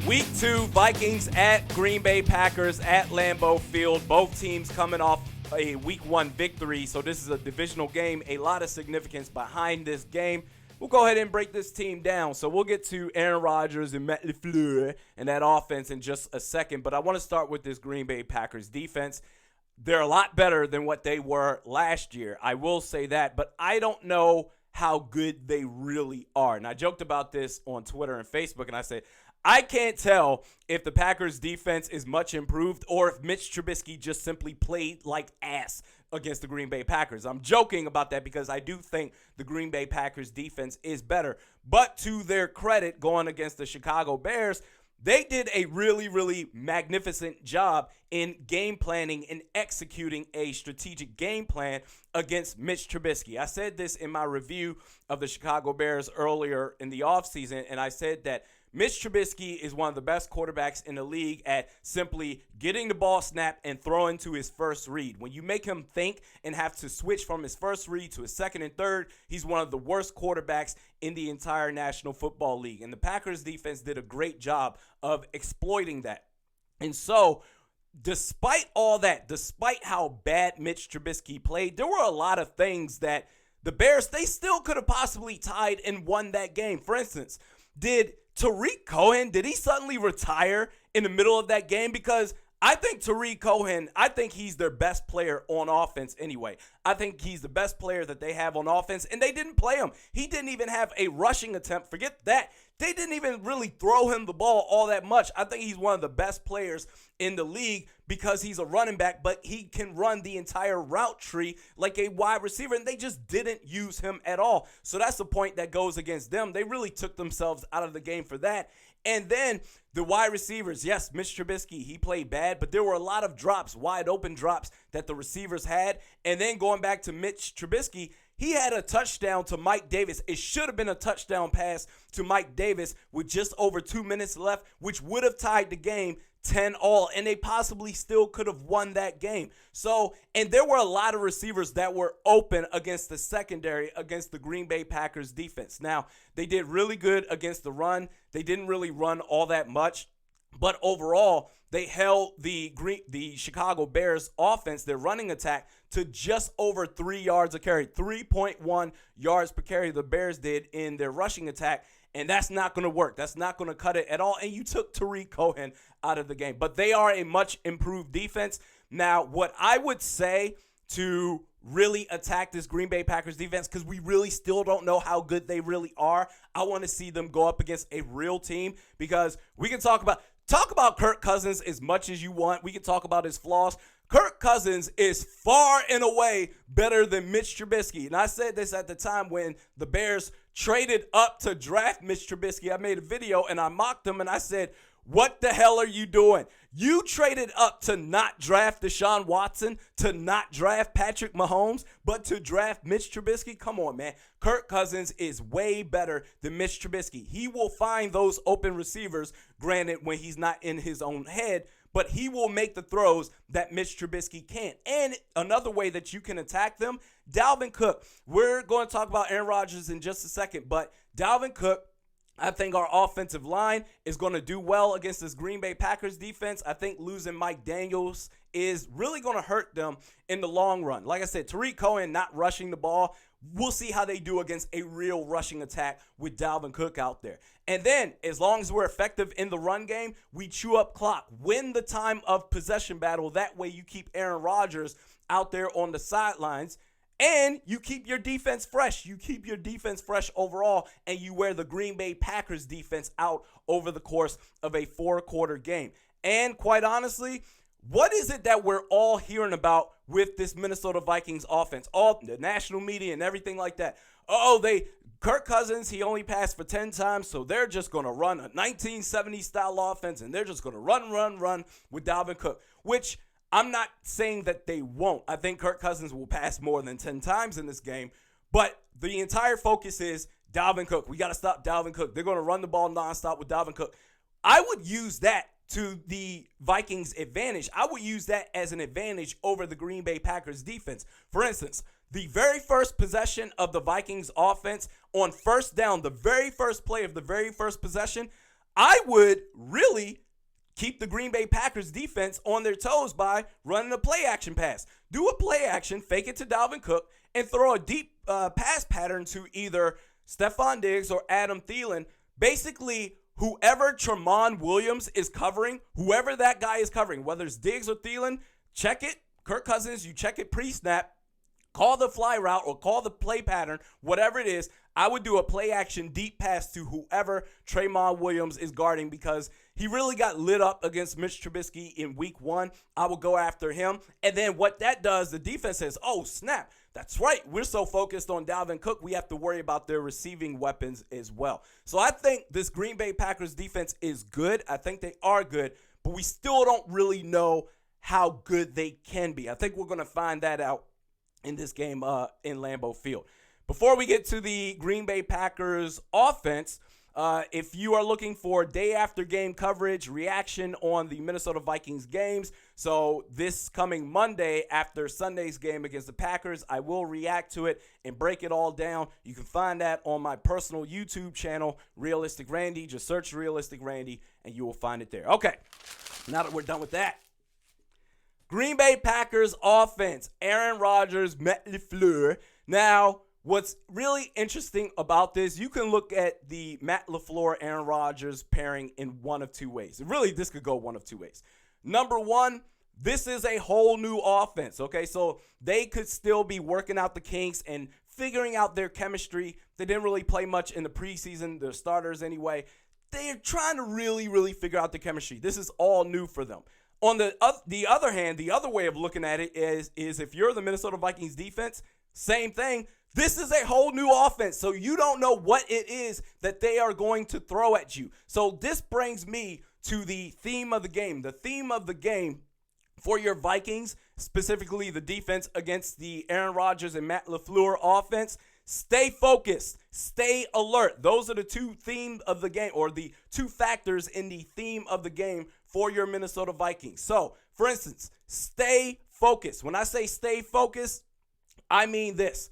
Week 2, Vikings at Green Bay Packers at Lambeau Field. Both teams coming off a Week 1 victory, so this is a divisional game. A lot of significance behind this game. We'll go ahead and break this team down. So we'll get to Aaron Rodgers and Matt LaFleur and that offense in just a second. But I want to start with this Green Bay Packers defense. They're a lot better than what they were last year. I will say that, but I don't know how good they really are. And I joked about this on Twitter and Facebook, and I said, I can't tell if the Packers defense is much improved or if Mitch Trubisky just simply played like ass against the Green Bay Packers. I'm joking about that because I do think the Green Bay Packers defense is better. But to their credit, going against the Chicago Bears, they did a really, really magnificent job in game planning and executing a strategic game plan against Mitch Trubisky. I said this in my review of the Chicago Bears earlier in the offseason, and I said that Mitch Trubisky is one of the best quarterbacks in the league at simply getting the ball snapped and throwing to his first read. When you make him think and have to switch from his first read to his second and third, he's one of the worst quarterbacks in the entire National Football League. And the Packers defense did a great job of exploiting that. And so, despite all that, despite how bad Mitch Trubisky played, there were a lot of things that the Bears, they still could have possibly tied and won that game. For instance, did Tariq Cohen, did he suddenly retire in the middle of that game? Because I think Tariq Cohen, I think he's their best player on offense anyway. I think he's the best player that they have on offense, and they didn't play him. He didn't even have a rushing attempt. Forget that. They didn't even really throw him the ball all that much. I think he's one of the best players in the league because he's a running back, but he can run the entire route tree like a wide receiver, and they just didn't use him at all. So that's the point that goes against them. They really took themselves out of the game for that. And then the wide receivers, yes, Mitch Trubisky, he played bad, but there were a lot of drops, wide open drops that the receivers had. And then going back to Mitch Trubisky, he had a touchdown to Mike Davis. It should have been a touchdown pass to Mike Davis with just over 2 minutes left, which would have tied the game 10-all, and they possibly still could have won that game. So, and there were a lot of receivers that were open against the secondary, against the Green Bay Packers defense. Now, they did really good against the run. They didn't really run all that much, but overall, they held the Chicago Bears offense, their running attack, to just over 3 yards a carry. 3.1 yards per carry the Bears did in their rushing attack, and that's not going to work. That's not going to cut it at all, and you took Tariq Cohen out of the game. But they are a much improved defense. Now, what I would say to really attack this Green Bay Packers defense, because we really still don't know how good they really are, I want to see them go up against a real team, because we can talk about Kirk Cousins as much as you want. We can talk about his flaws. Kirk Cousins is far and away better than Mitch Trubisky. And I said this at the time when the Bears traded up to draft Mitch Trubisky. I made a video and I mocked him and I said, what the hell are you doing? You traded up to not draft Deshaun Watson, to not draft Patrick Mahomes, but to draft Mitch Trubisky? Come on, man. Kirk Cousins is way better than Mitch Trubisky. He will find those open receivers, granted, when he's not in his own head, but he will make the throws that Mitch Trubisky can't. And another way that you can attack them, Dalvin Cook. We're going to talk about Aaron Rodgers in just a second, but Dalvin Cook, I think our offensive line is going to do well against this Green Bay Packers defense. I think losing Mike Daniels is really going to hurt them in the long run. Like I said, Tariq Cohen not rushing the ball. We'll see how they do against a real rushing attack with Dalvin Cook out there. And then, as long as we're effective in the run game, we chew up clock. Win the time of possession battle. That way you keep Aaron Rodgers out there on the sidelines. And you keep your defense fresh. You keep your defense fresh overall, and you wear the Green Bay Packers defense out over the course of a 4-quarter game. And quite honestly, what is it that we're all hearing about with this Minnesota Vikings offense? All the national media and everything like that. Kirk Cousins, he only passed for 10 times, so they're just going to run a 1970s-style offense, and they're just going to run with Dalvin Cook, which I'm not saying that they won't. I think Kirk Cousins will pass more than 10 times in this game, but the entire focus is Dalvin Cook. We got to stop Dalvin Cook. They're going to run the ball nonstop with Dalvin Cook. I would use that to the Vikings' advantage. I would use that as an advantage over the Green Bay Packers defense. For instance, the very first possession of the Vikings offense on first down, the very first play of the very first possession, I would really keep the Green Bay Packers defense on their toes by running a play action pass. Do a play action, fake it to Dalvin Cook, and throw a deep pass pattern to either Stephon Diggs or Adam Thielen. Basically, whoever Tramon Williams is covering, whoever that guy is covering, whether it's Diggs or Thielen, check it. Kirk Cousins, you check it pre-snap. Call the fly route or call the play pattern, whatever it is. I would do a play action deep pass to whoever Tramon Williams is guarding because he really got lit up against Mitch Trubisky in week 1. I would go after him. And then what that does, the defense says, oh, snap. That's right. We're so focused on Dalvin Cook, we have to worry about their receiving weapons as well. So I think this Green Bay Packers defense is good. I think they are good, but we still don't really know how good they can be. I think we're going to find that out in this game in Lambeau Field. Before we get to the Green Bay Packers offense, if you are looking for day after game coverage, reaction on the Minnesota Vikings games, so this coming Monday after Sunday's game against the Packers, I will react to it and break it all down. You can find that on my personal YouTube channel, Realistic Randy. Just search Realistic Randy and you will find it there. Okay, now that we're done with that, Green Bay Packers offense, Aaron Rodgers, Matt LaFleur. Now, what's really interesting about this, you can look at the Matt LaFleur, Aaron Rodgers pairing in one of two ways. Really, this could go one of two ways. Number one, this is a whole new offense, okay? So they could still be working out the kinks and figuring out their chemistry. They didn't really play much in the preseason, their starters anyway. They're trying to really figure out the chemistry. This is all new for them. On the other hand, the other way of looking at it is if you're the Minnesota Vikings defense, same thing. This is a whole new offense, so you don't know what it is that they are going to throw at you. So this brings me to the theme of the game. The theme of the game for your Vikings, specifically the defense against the Aaron Rodgers and Matt LaFleur offense, stay focused, stay alert. Those are the two themes of the game, or the two factors in the theme of the game for your Minnesota Vikings. So, for instance, stay focused. When I say stay focused, I mean this.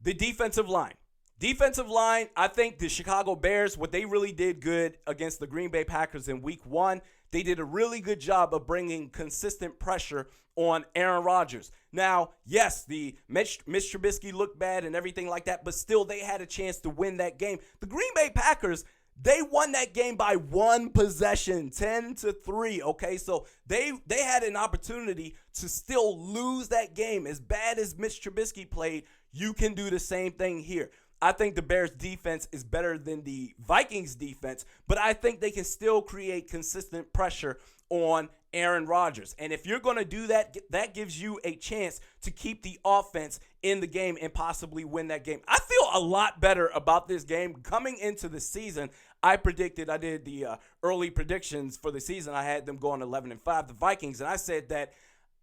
The defensive line. Defensive line, I think the Chicago Bears, what they really did good against the Green Bay Packers in week 1, they did a really good job of bringing consistent pressure on Aaron Rodgers. Now, yes, the Mitch Trubisky looked bad and everything like that, but still they had a chance to win that game. The Green Bay Packers, they won that game by one possession, 10-3, okay? So they had an opportunity to still lose that game. As bad as Mitch Trubisky played, you can do the same thing here. I think the Bears defense is better than the Vikings defense, but I think they can still create consistent pressure on Aaron Rodgers. And if you're going to do that, that gives you a chance to keep the offense in the game and possibly win that game. I feel a lot better about this game coming into the season. I did the early predictions for the season. I had them going 11-5, the Vikings, and I said that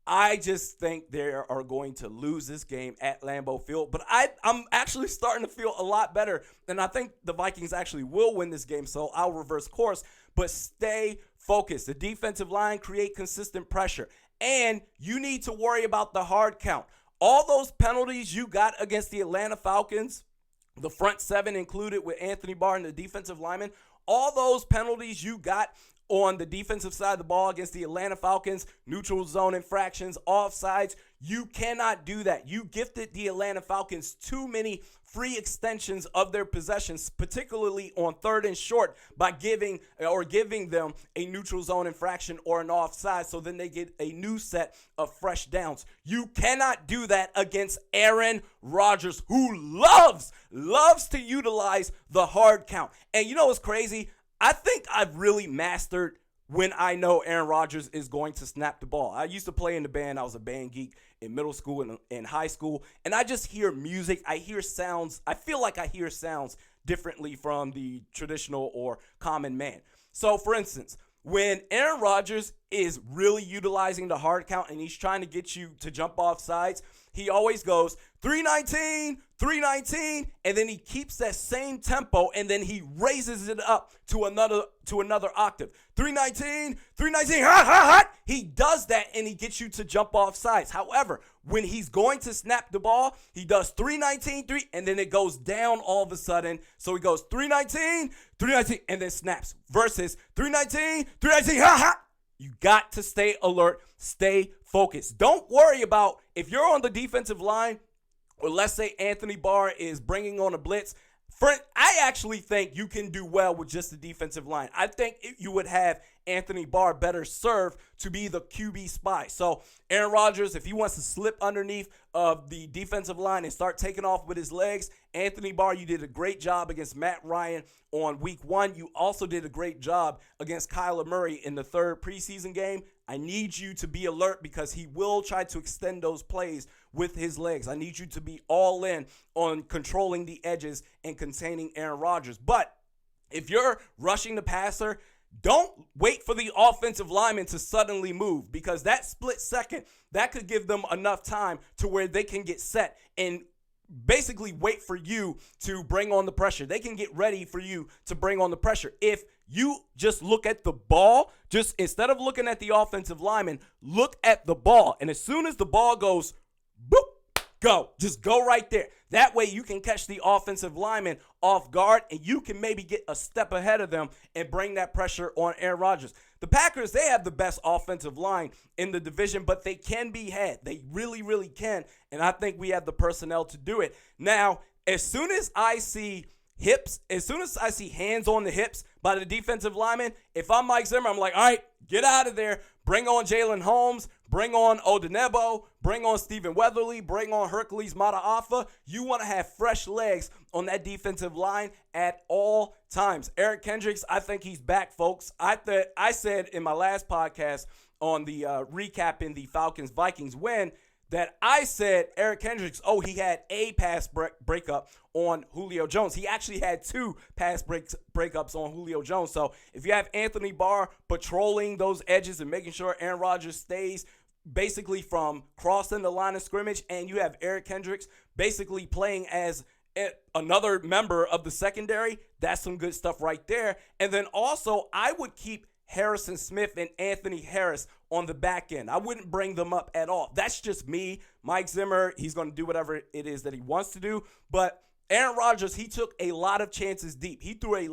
I just think they are going to lose this game at Lambeau Field. But I'm actually starting to feel a lot better, and I think the Vikings actually will win this game, so I'll reverse course. But stay focused. The defensive line, create consistent pressure. And you need to worry about the hard count. All those penalties you got against the Atlanta Falcons, the front seven included with Anthony Barr and the defensive lineman, all those penalties you got on the defensive side of the ball against the Atlanta Falcons, neutral zone infractions, offsides, you cannot do that. You gifted the Atlanta Falcons too many free extensions of their possessions, particularly on 3rd and short, by giving them a neutral zone infraction or an offside, so then they get a new set of fresh downs. You cannot do that against Aaron Rodgers, who loves to utilize the hard count. And you know what's crazy? I think I've really mastered when I know Aaron Rodgers is going to snap the ball. I used to play in the band. I was a band geek in middle school and in high school. And I just hear music. I hear sounds. I feel like I hear sounds differently from the traditional or common man. So, for instance, when Aaron Rodgers is really utilizing the hard count and he's trying to get you to jump off sides, he always goes 319, 319, and then he keeps that same tempo and then he raises it up to another octave. 319, 319, hot, hot, hot. He does that and he gets you to jump off sides. However, when he's going to snap the ball, he does 319, 3, and then it goes down all of a sudden. So he goes 319, 319, and then snaps. Versus 319, 319, hot, hot. You got to stay alert, stay focused. Don't worry about if you're on the defensive line, or let's say Anthony Barr is bringing on a blitz. I actually think you can do well with just the defensive line. I think you would have Anthony Barr better served to be the QB spy. So Aaron Rodgers, if he wants to slip underneath of the defensive line and start taking off with his legs, Anthony Barr, you did a great job against Matt Ryan on week 1. You also did a great job against Kyler Murray in the 3rd preseason game. I need you to be alert because he will try to extend those plays with his legs. I need you to be all in on controlling the edges and containing Aaron Rodgers. But if you're rushing the passer, don't wait for the offensive lineman to suddenly move because that split second, that could give them enough time to where they can get set and basically wait for you to bring on the pressure. They can get ready for you to bring on the pressure. If you just look at the ball, just instead of looking at the offensive lineman, look at the ball. And as soon as the ball goes, boop, go. Just go right there. That way you can catch the offensive lineman off guard and you can maybe get a step ahead of them and bring that pressure on Aaron Rodgers. The Packers, they have the best offensive line in the division, but they can be had. They really, really can. And I think we have the personnel to do it. Now, as soon as I see hips, as soon as I see hands on the hips by the defensive lineman, if I'm Mike Zimmer, I'm like, all right, get out of there. Bring on Jalen Holmes. Bring on Odenebo. Bring on Stephen Weatherly. Bring on Hercules Mataafa. You want to have fresh legs on that defensive line at all times. Eric Kendricks, I think he's back, folks. I said in my last podcast on the recapping the Falcons-Vikings win that I said Eric Kendricks, he had a pass breakup on Julio Jones. He actually had 2 pass breakups on Julio Jones. So if you have Anthony Barr patrolling those edges and making sure Aaron Rodgers stays basically from crossing the line of scrimmage, and you have Eric Kendricks basically playing as another member of the secondary, that's some good stuff right there. And then also I would keep Harrison Smith and Anthony Harris on the back end. I wouldn't bring them up at all. That's just me. Mike Zimmer, he's going to do whatever it is that he wants to do. But Aaron Rodgers, he took a lot of chances deep. He threw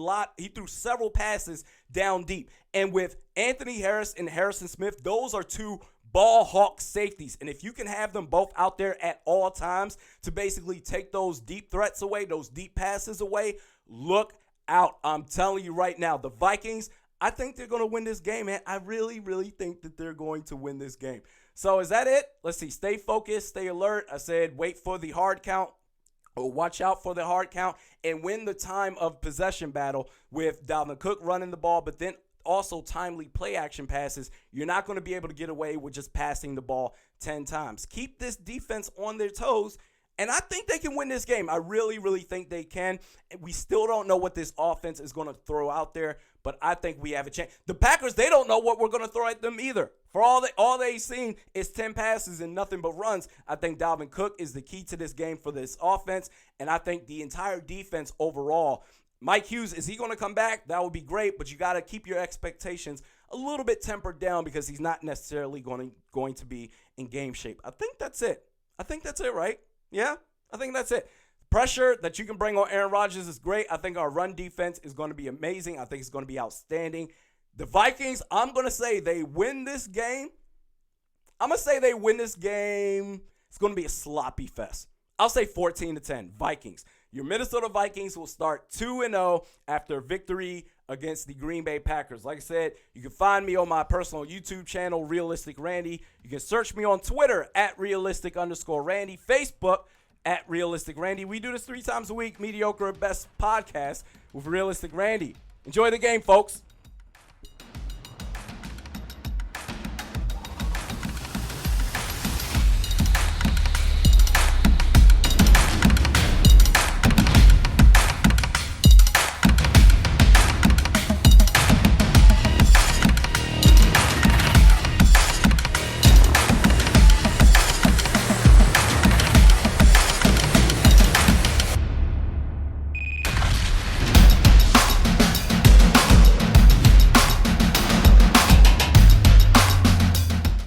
several passes down deep. And with Anthony Harris and Harrison Smith, those are 2 ball hawk safeties. And if you can have them both out there at all times to basically take those deep threats away, those deep passes away, look out. I'm telling you right now, the Vikings, I think they're going to win this game, man. I really, really think that they're going to win this game. So is that it? Let's see. Stay focused. Stay alert. I said wait for the hard count. Or watch out for the hard count and win the time of possession battle with Dalvin Cook running the ball, but then also timely play action passes. You're not going to be able to get away with just passing the ball 10 times. Keep this defense on their toes, and I think they can win this game. I really, really think they can. We still don't know what this offense is going to throw out there, but I think we have a chance. The Packers, they don't know what we're going to throw at them either. For all they've seen is 10 passes and nothing but runs. I think Dalvin Cook is the key to this game for this offense, and I think the entire defense overall. Mike Hughes, is he going to come back? That would be great, but you got to keep your expectations a little bit tempered down because he's not necessarily going to be in game shape. I think that's it. Right? Yeah, I think that's it. Pressure that you can bring on Aaron Rodgers is great. I think our run defense is going to be amazing. I think it's going to be outstanding. The Vikings, I'm going to say they win this game. It's going to be a sloppy fest. I'll say 14-10, Vikings. Your Minnesota Vikings will start 2-0 after a victory against the Green Bay Packers. Like I said, you can find me on my personal YouTube channel, Realistic Randy. You can search me on Twitter at @realistic_Randy, Facebook at Realistic Randy. We do this 3 times a week, mediocre at best podcast with Realistic Randy. Enjoy the game, folks.